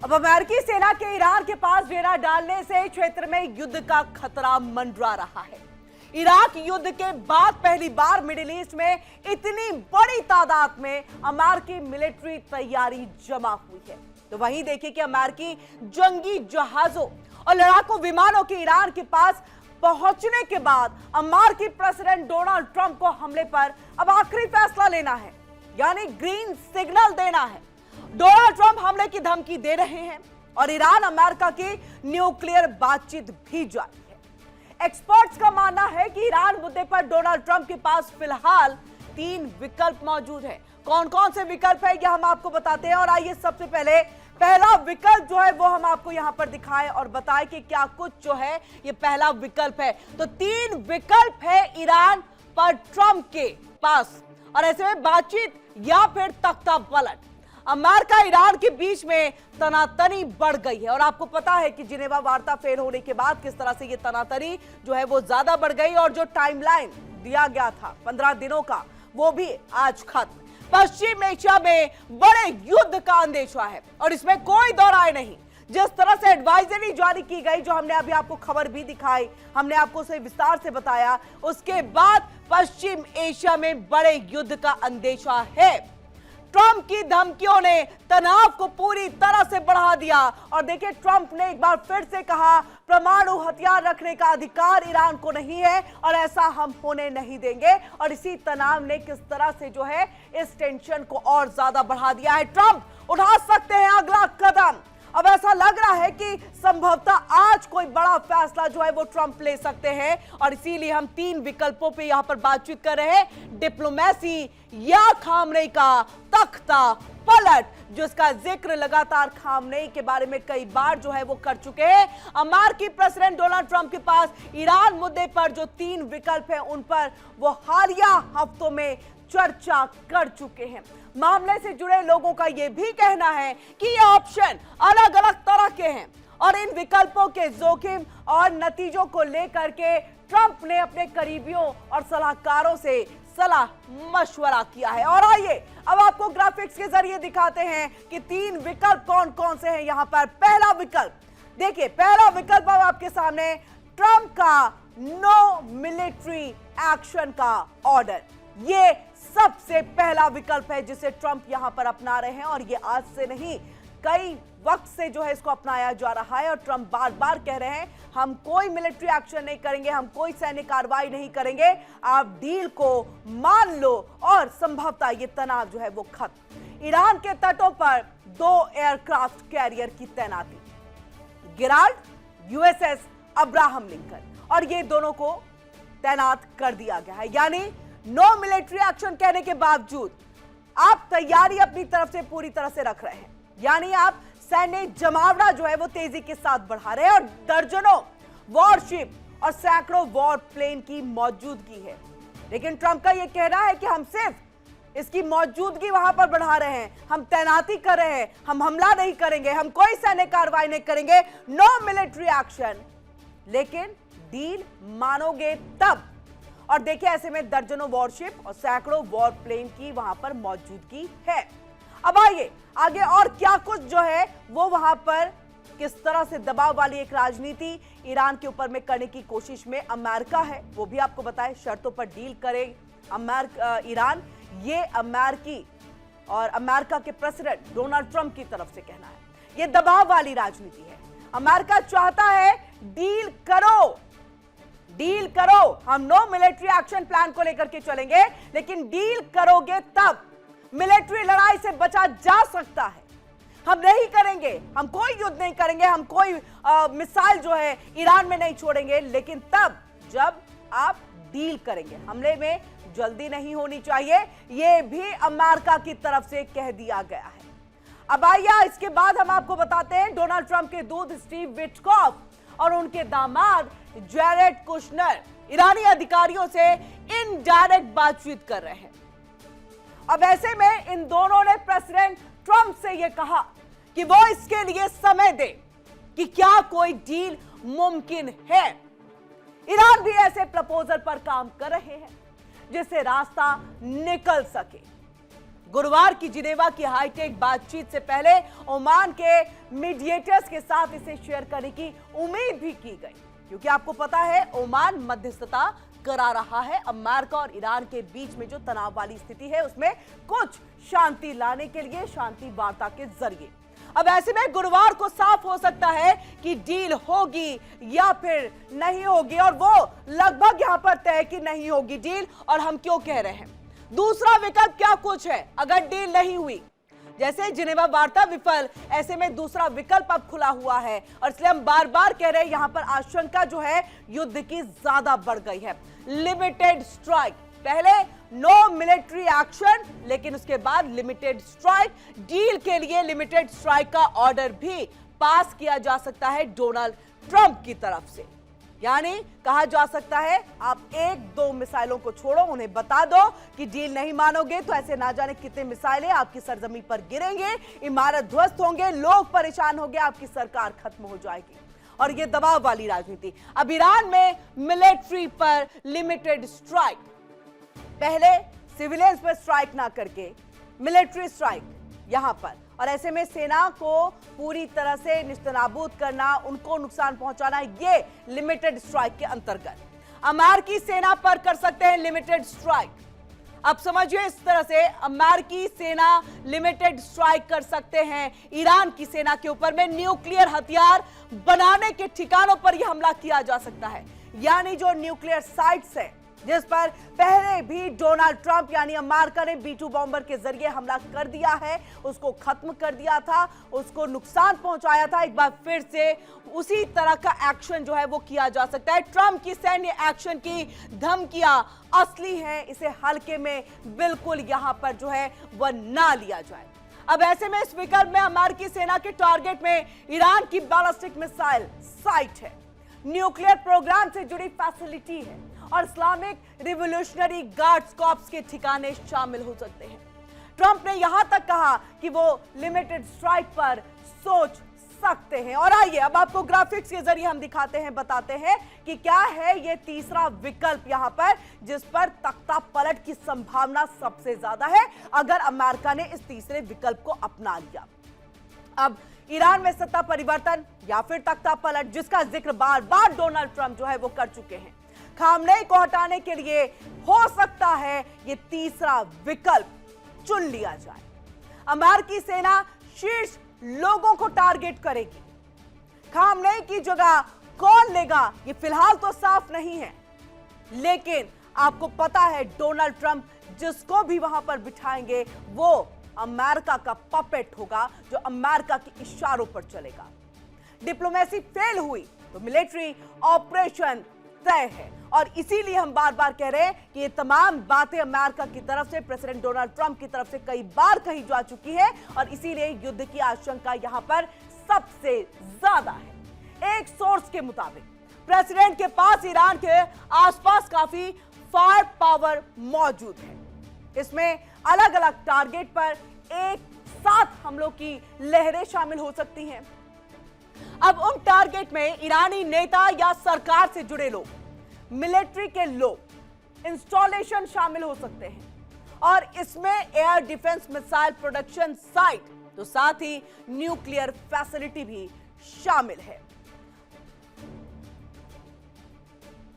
अब अमेरिकी सेना के ईरान के पास डेरा डालने से क्षेत्र में युद्ध का खतरा मंडरा रहा है। इराक युद्ध के बाद पहली बार मिडिल ईस्ट में इतनी बड़ी तादाद में अमेरिकी मिलिट्री तैयारी जमा हुई है। तो वहीं देखिए कि अमेरिकी जंगी जहाजों और लड़ाकू विमानों के ईरान के पास पहुंचने के बाद अमेरिकी प्रेसिडेंट डोनाल्ड ट्रंप को हमले पर अब आखिरी फैसला लेना है, यानी ग्रीन सिग्नल देना है। डोनाल्ड ट्रंप हमले की धमकी दे रहे हैं और ईरान अमेरिका की न्यूक्लियर बातचीत भी जारी है। एक्सपर्ट्स का मानना है कि ईरान मुद्दे पर डोनाल्ड ट्रंप के पास फिलहाल 3 विकल्प मौजूद हैं। कौन कौन से विकल्प है यह हम आपको बताते हैं और आइए सबसे पहले पहला विकल्प जो है वो हम आपको यहां पर दिखाएं और बताएं कि क्या कुछ जो है ये पहला विकल्प है। तो 3 विकल्प है ईरान पर ट्रंप के पास और ऐसे में बातचीत या फिर तख्ता पलट। अमेरिका ईरान के बीच में तनातनी बढ़ गई है और आपको पता है कि जिनेवा वार्ता फेल होने के बाद किस तरह से ये तनातनी जो है वो ज्यादा बढ़ गई और जो टाइमलाइन दिया गया था 15 दिनों का वो भी आज खत्म। पश्चिम एशिया में बड़े युद्ध का अंदेशा है और इसमें कोई दो राय नहीं। जिस तरह से एडवाइजरी जारी की गई, जो हमने अभी आपको खबर भी दिखाई, हमने आपको उसे विस्तार से बताया, उसके बाद पश्चिम एशिया में बड़े युद्ध का अंदेशा है। ट्रंप की धमकियों ने तनाव को पूरी तरह से बढ़ा दिया और देखिए ट्रंप ने एक बार फिर से कहा परमाणु हथियार रखने का अधिकार ईरान को नहीं है और ऐसा हम होने नहीं देंगे। और इसी तनाव ने किस तरह से जो है इस टेंशन को और ज्यादा बढ़ा दिया है। ट्रंप उठा सकते हैं अगला कदम। अब ऐसा लग रहा है कि संभवतः आज कोई बड़ा फैसला जो है वो ट्रंप ले सकते हैं और इसीलिए हम 3 विकल्पों पे यहां पर बातचीत कर रहे हैं। डिप्लोमेसी या खामनेई का तख्ता पलट, जिसका जिक्र लगातार खामनेई के बारे में कई बार जो है वो कर चुके हैं। अमेरिकी प्रेसिडेंट डोनाल्ड ट्रंप के पास ईरान मुद्दे पर जो 3 विकल्प हैं उन पर वो हालिया हफ्तों में चर्चा कर चुके हैं। मामले से जुड़े लोगों का यह भी कहना है कि ये ऑप्शन अलग अलग तरह के हैं और इन विकल्पों के जोखिम और नतीजों को लेकर के ट्रंप ने अपने करीबियों और सलाहकारों से सलाह मशवरा किया है। और आइए अब आपको ग्राफिक्स के जरिए दिखाते हैं कि 3 विकल्प कौन कौन से हैं। यहां पर पहला विकल्प देखिए, पहला विकल्प अब आपके सामने, ट्रंप का नो मिलिट्री एक्शन का ऑर्डर। ये सबसे पहला विकल्प है जिसे ट्रंप यहां पर अपना रहे हैं और ये आज से नहीं, कई वक्त से जो है इसको अपनाया जा रहा है और ट्रंप बार बार कह रहे हैं हम कोई मिलिट्री एक्शन नहीं करेंगे, हम कोई सैन्य कार्रवाई नहीं करेंगे, आप डील को मान लो और संभवतः ये तनाव जो है वो खत्म। ईरान के तटों पर 2 एयरक्राफ्ट कैरियर की तैनाती, गिराल्ड, यूएसएस अब्राहम लिंकन, और ये दोनों को तैनात कर दिया गया है। यानी नो मिलिट्री एक्शन कहने के बावजूद आप तैयारी अपनी तरफ से पूरी तरह से रख रहे हैं, यानी आप सैन्य जमावड़ा जो है वो तेजी के साथ बढ़ा रहे हैं और दर्जनों वॉरशिप और सैकड़ों वॉर प्लेन की मौजूदगी है। लेकिन ट्रंप का यह कहना है कि हम सिर्फ इसकी मौजूदगी वहां पर बढ़ा रहे हैं, हम तैनाती कर रहे हैं, हम हमला नहीं करेंगे, हम कोई सैन्य कार्रवाई नहीं करेंगे, नो मिलिट्री एक्शन। लेकिन डील मानोगे तब। और देखिए ऐसे में दर्जनों वॉरशिप और सैकड़ों वॉर प्लेन की वहां पर मौजूदगी है। अब आइए आगे और क्या कुछ जो है वो वहां पर किस तरह से दबाव वाली एक राजनीति ईरान के ऊपर में करने की कोशिश में अमेरिका है, वो भी आपको बताएं। शर्तों पर डील करे ईरान, ये अमेरिकी और अमेरिका के प्रेसिडेंट डोनाल्ड ट्रंप की तरफ से कहना है। ये दबाव वाली राजनीति है। अमेरिका चाहता है डील करो, डील करो, हम नो मिलिट्री एक्शन प्लान को लेकर के चलेंगे, लेकिन डील करोगे तब मिलिट्री लड़ाई से बचा जा सकता है। हम नहीं करेंगे, हम कोई युद्ध नहीं करेंगे, हम कोई मिसाइल जो है ईरान में नहीं छोड़ेंगे, लेकिन तब जब आप डील करेंगे। हमले में जल्दी नहीं होनी चाहिए, यह भी अमेरिका की तरफ से कह दिया गया है। अब आइए इसके बाद हम आपको बताते हैं डोनाल्ड ट्रंप के दूत स्टीव विटकॉफ और उनके दामाद जैरेड कुशनर ईरानी अधिकारियों से इनडायरेक्ट बातचीत कर रहे हैं। अब ऐसे में इन दोनों ने प्रेसिडेंट ट्रंप से यह कहा कि वो इसके लिए समय दे कि क्या कोई डील मुमकिन है। ईरान भी ऐसे प्रपोजल पर काम कर रहे हैं जिससे रास्ता निकल सके। गुरुवार की जिनेवा की हाईटेक बातचीत से पहले ओमान के मीडिएटर्स के साथ इसे शेयर करने की उम्मीद भी की गई, क्योंकि आपको पता है ओमान मध्यस्थता करा रहा है अमेरिका और ईरान के बीच में जो तनाव वाली स्थिति है उसमें कुछ शांति लाने के लिए, शांति वार्ता के जरिए। अब ऐसे में गुरुवार को साफ हो सकता है कि डील होगी या फिर नहीं होगी, और वो लगभग यहां पर तय कि नहीं होगी डील। और हम क्यों कह रहे हैं, दूसरा विकल्प क्या कुछ है अगर डील नहीं हुई। जैसे जिनेवा वार्ता विफल, ऐसे में दूसरा विकल्प अब खुला हुआ है, और इसलिए हम बार बार कह रहे हैं यहां पर आशंका जो है युद्ध की ज्यादा बढ़ गई है। लिमिटेड स्ट्राइक, पहले नो मिलिट्री एक्शन, लेकिन उसके बाद लिमिटेड स्ट्राइक। डील के लिए लिमिटेड स्ट्राइक का ऑर्डर भी पास किया जा सकता है डोनाल्ड ट्रंप की तरफ से। यानी कहा जा सकता है आप 1-2 मिसाइलों को छोड़ो, उन्हें बता दो कि डील नहीं मानोगे तो ऐसे ना जाने कितने मिसाइलें आपकी सरजमी पर गिरेंगे, इमारत ध्वस्त होंगे, लोग परेशान होंगे, आपकी सरकार खत्म हो जाएगी। और ये दबाव वाली राजनीति। अब ईरान में मिलिट्री पर लिमिटेड स्ट्राइक, पहले सिविलियंस पर स्ट्राइक ना करके मिलिट्री स्ट्राइक यहां पर, और ऐसे में सेना को पूरी तरह से निस्तनाबूद करना, उनको नुकसान पहुंचाना, ये लिमिटेड स्ट्राइक के अंतर्गत। अमेरिकी सेना पर कर सकते हैं लिमिटेड स्ट्राइक। अब समझिए इस तरह से अमेरिकी सेना लिमिटेड स्ट्राइक कर सकते हैं ईरान की सेना के ऊपर में, न्यूक्लियर हथियार बनाने के ठिकानों पर यह हमला किया जा सकता है। यानी जो न्यूक्लियर साइट्स है जिस पर पहले भी डोनाल्ड ट्रंप यानी अमेरिका ने B-2 बॉम्बर के जरिए हमला कर दिया है, उसको खत्म कर दिया था, उसको नुकसान पहुंचाया था, एक बार फिर से उसी तरह का एक्शन जो है वो किया जा सकता है। ट्रंप की सैन्य एक्शन की धमकियां असली हैं, इसे हल्के में बिल्कुल यहां पर जो है वह ना लिया जाए। अब ऐसे में इस विकल्प में अमेरिकी सेना के टारगेट में ईरान की बैलिस्टिक मिसाइल साइट है, न्यूक्लियर प्रोग्राम से जुड़ी फैसिलिटी है, और इस्लामिक रिवॉल्यूशनरी गार्ड्स कॉर्प्स के ठिकाने शामिल हो सकते हैं। ट्रंप ने यहां तक कहा कि वो लिमिटेड स्ट्राइक पर सोच सकते हैं। और आइए अब आपको ग्राफिक्स के जरिए हम दिखाते हैं, बताते हैं कि क्या है ये तीसरा विकल्प यहां पर जिस पर तख्ता पलट की संभावना सबसे ज्यादा है अगर अमेरिका ने इस तीसरे विकल्प को अपना लिया। अब ईरान में सत्ता परिवर्तन या फिर तख्ता पलट, जिसका जिक्र बार बार डोनाल्ड ट्रंप जो है वो कर चुके हैं, खामनेई को हटाने के लिए हो सकता है ये तीसरा विकल्प चुन लिया जाए। अमेरिकी सेना शीर्ष लोगों को टारगेट करेगी, खामनेई की जगह कौन लेगा ये फिलहाल तो साफ नहीं है, लेकिन आपको पता है डोनाल्ड ट्रंप जिसको भी वहां पर बिठाएंगे वो अमेरिका का पपेट होगा, जो अमेरिका के इशारों पर चलेगा। डिप्लोमेसी फेल हुई तो मिलिट्री ऑपरेशन तय है, और इसीलिए हम बार बार कह रहे हैं कि ये तमाम बातें अमेरिका की तरफ से, प्रेसिडेंट डोनाल्ड ट्रंप की तरफ से कई बार कही जा चुकी है, और इसीलिए युद्ध की आशंका यहां पर सबसे ज्यादा है। एक सोर्स के मुताबिक प्रेसिडेंट के पास ईरान के आसपास काफी फायर पावर मौजूद है, इसमें अलग अलग टारगेट पर एक साथ हमलों की लहरें शामिल हो सकती हैं। अब उन टारगेट में ईरानी नेता या सरकार से जुड़े लोग, मिलिट्री के लोग, इंस्टॉलेशन शामिल हो सकते हैं, और इसमें air defence missile production site, तो साथ ही न्यूक्लियर फैसिलिटी भी शामिल है।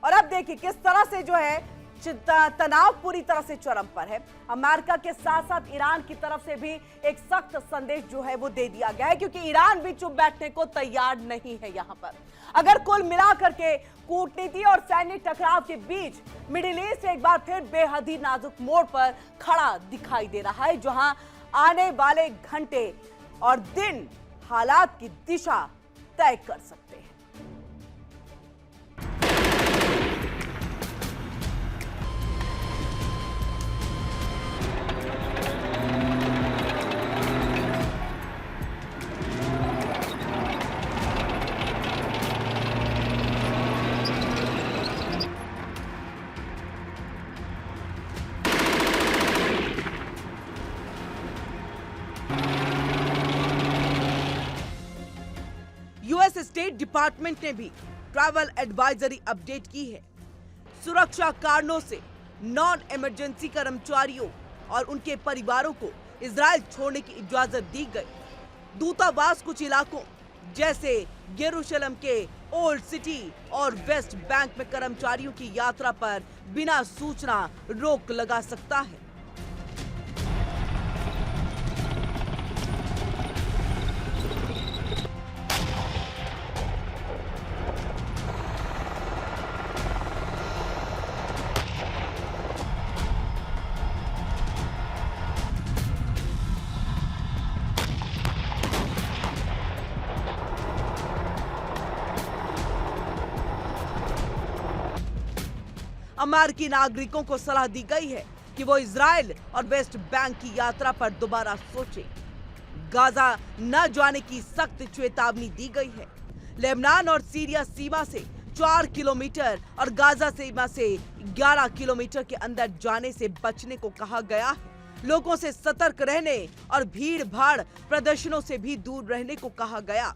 और अब देखिए किस तरह से जो है तनाव पूरी तरह से चरम पर है। अमेरिका के साथ साथ ईरान की तरफ से भी एक सख्त संदेश जो है वो दे दिया गया है, क्योंकि ईरान भी चुप बैठने को तैयार नहीं है। यहां पर अगर कुल मिलाकर के कूटनीति और सैन्य टकराव के बीच मिडिल ईस्ट एक बार फिर बेहद ही नाजुक मोड़ पर खड़ा दिखाई दे रहा है, जहां आने वाले घंटे और दिन हालात की दिशा तय कर सकते हैं। यूएस स्टेट डिपार्टमेंट ने भी ट्रैवल एडवाइजरी अपडेट की है। सुरक्षा कारणों से नॉन इमरजेंसी कर्मचारियों और उनके परिवारों को इजराइल छोड़ने की इजाजत दी गई। दूतावास कुछ इलाकों जैसे यरूशलेम के ओल्ड सिटी और वेस्ट बैंक में कर्मचारियों की यात्रा पर बिना सूचना रोक लगा सकता है। अमेरिकी नागरिकों को सलाह दी गई है कि वो इजराइल और वेस्ट बैंक की यात्रा पर दोबारा सोचें। गाजा न जाने की सख्त चेतावनी दी गई है। लेबनान और सीरिया सीमा से 4 किलोमीटर और गाजा सीमा से 11 किलोमीटर के अंदर जाने से बचने को कहा गया है। लोगों से सतर्क रहने और भीड़ भाड़ प्रदर्शनों से भी दूर रहने को कहा गया।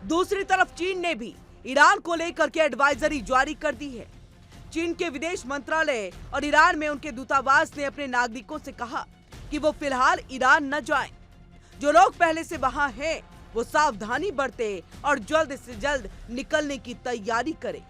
दूसरी तरफ चीन ने भी ईरान को लेकर के एडवाइजरी जारी कर दी है। चीन के विदेश मंत्रालय और ईरान में उनके दूतावास ने अपने नागरिकों से कहा कि वो फिलहाल ईरान न जाएं। जो लोग पहले से वहां हैं, वो सावधानी बरतें और जल्द से जल्द निकलने की तैयारी करें।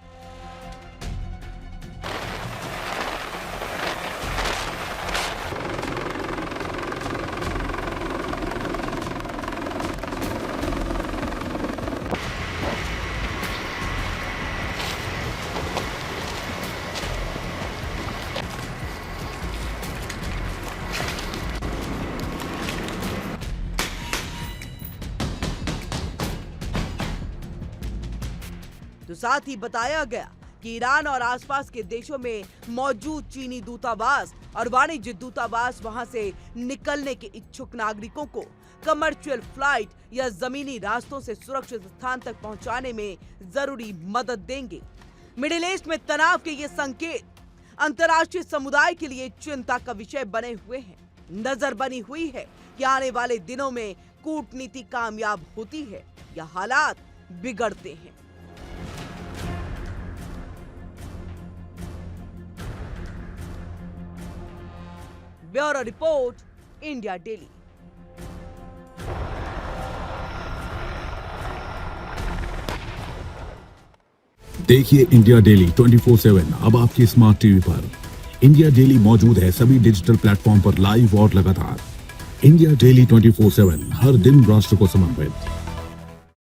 तो साथ ही बताया गया कि ईरान और आसपास के देशों में मौजूद चीनी दूतावास और वाणिज्य दूतावास वहां से निकलने के इच्छुक नागरिकों को कमर्शियल फ्लाइट या जमीनी रास्तों से सुरक्षित स्थान तक पहुंचाने में जरूरी मदद देंगे। मिडिल ईस्ट में तनाव के ये संकेत अंतर्राष्ट्रीय समुदाय के लिए चिंता का विषय बने हुए हैं। नजर बनी हुई है कि आने वाले दिनों में कूटनीति कामयाब होती है या हालात बिगड़ते हैं। Bureau report, India daily. देखिए इंडिया डेली 24/7 अब आपके स्मार्ट टीवी पर। इंडिया डेली मौजूद है सभी डिजिटल प्लेटफॉर्म पर लाइव और लगातार। इंडिया डेली 24/7 हर दिन राष्ट्र को समर्पित।